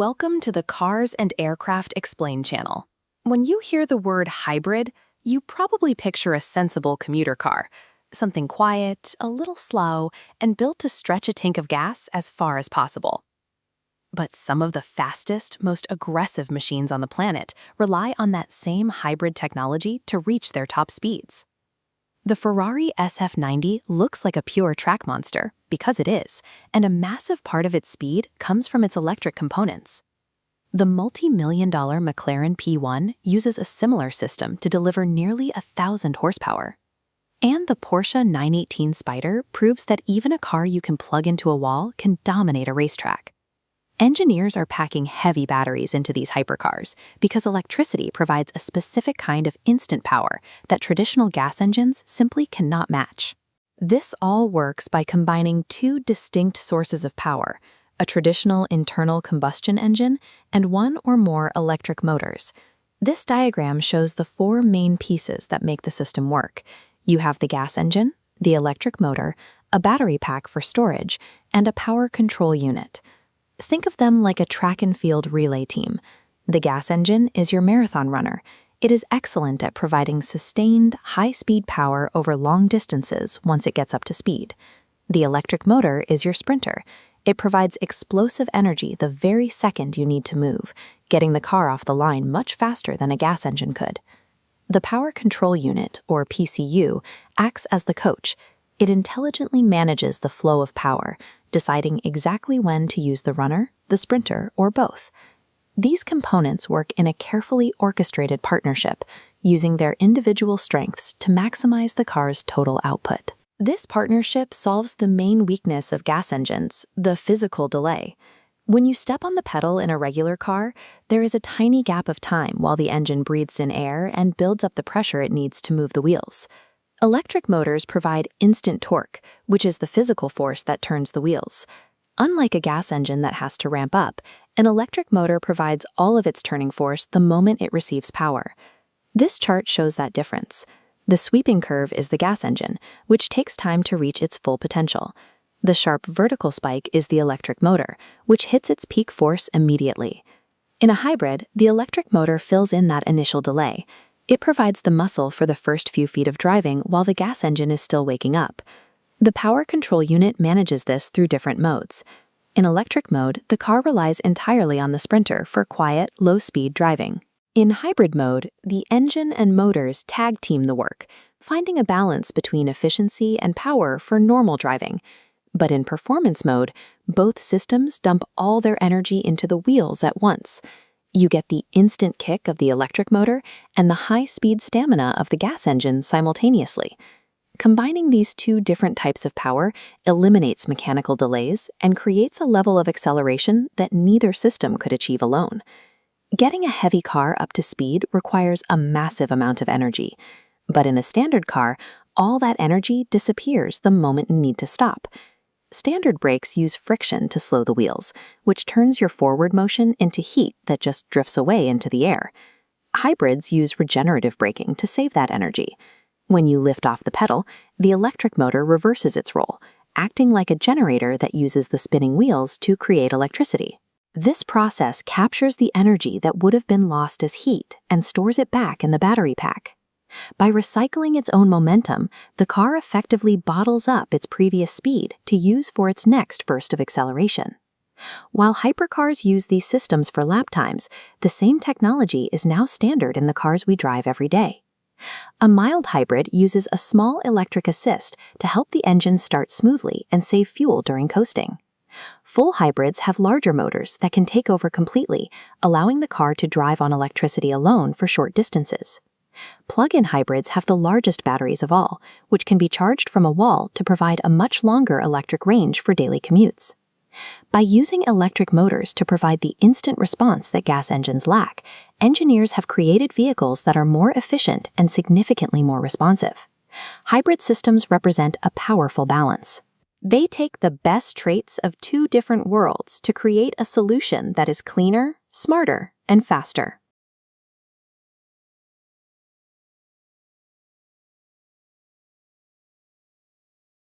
Welcome to the Cars and Aircraft Explained channel. When you hear the word hybrid, you probably picture a sensible commuter car, something quiet, a little slow, and built to stretch a tank of gas as far as possible. But some of the fastest, most aggressive machines on the planet rely on that same hybrid technology to reach their top speeds. The Ferrari SF90 looks like a pure track monster, because it is, and a massive part of its speed comes from its electric components. The multi-million-dollar McLaren P1 uses a similar system to deliver nearly 1,000 horsepower. And the Porsche 918 Spyder proves that even a car you can plug into a wall can dominate a racetrack. Engineers are packing heavy batteries into these hypercars because electricity provides a specific kind of instant power that traditional gas engines simply cannot match. This all works by combining two distinct sources of power, a traditional internal combustion engine and one or more electric motors. This diagram shows the four main pieces that make the system work. You have the gas engine, the electric motor, a battery pack for storage, and a power control unit. Think of them like a track and field relay team. The gas engine is your marathon runner. It is excellent at providing sustained, high-speed power over long distances once it gets up to speed. The electric motor is your sprinter. It provides explosive energy the very second you need to move, getting the car off the line much faster than a gas engine could. The power control unit, or PCU, acts as the coach. It intelligently manages the flow of power, deciding exactly when to use the runner, the sprinter, or both. These components work in a carefully orchestrated partnership, using their individual strengths to maximize the car's total output. This partnership solves the main weakness of gas engines, the physical delay. When you step on the pedal in a regular car, there is a tiny gap of time while the engine breathes in air and builds up the pressure it needs to move the wheels. Electric motors provide instant torque, which is the physical force that turns the wheels. Unlike a gas engine that has to ramp up, an electric motor provides all of its turning force the moment it receives power. This chart shows that difference. The sweeping curve is the gas engine, which takes time to reach its full potential. The sharp vertical spike is the electric motor, which hits its peak force immediately. In a hybrid, the electric motor fills in that initial delay. It provides the muscle for the first few feet of driving while the gas engine is still waking up. The power control unit manages this through different modes. In electric mode, the car relies entirely on the sprinter for quiet, low-speed driving. In hybrid mode, the engine and motors tag-team the work, finding a balance between efficiency and power for normal driving. But in performance mode, both systems dump all their energy into the wheels at once. You get the instant kick of the electric motor and the high-speed stamina of the gas engine simultaneously. Combining these two different types of power eliminates mechanical delays and creates a level of acceleration that neither system could achieve alone. Getting a heavy car up to speed requires a massive amount of energy, but in a standard car, all that energy disappears the moment you need to stop. Standard brakes use friction to slow the wheels, which turns your forward motion into heat that just drifts away into the air. Hybrids use regenerative braking to save that energy. When you lift off the pedal, the electric motor reverses its role, acting like a generator that uses the spinning wheels to create electricity. This process captures the energy that would have been lost as heat and stores it back in the battery pack. By recycling its own momentum, the car effectively bottles up its previous speed to use for its next burst of acceleration. While hypercars use these systems for lap times, the same technology is now standard in the cars we drive every day. A mild hybrid uses a small electric assist to help the engine start smoothly and save fuel during coasting. Full hybrids have larger motors that can take over completely, allowing the car to drive on electricity alone for short distances. Plug-in hybrids have the largest batteries of all, which can be charged from a wall to provide a much longer electric range for daily commutes. By using electric motors to provide the instant response that gas engines lack, engineers have created vehicles that are more efficient and significantly more responsive. Hybrid systems represent a powerful balance. They take the best traits of two different worlds to create a solution that is cleaner, smarter, and faster.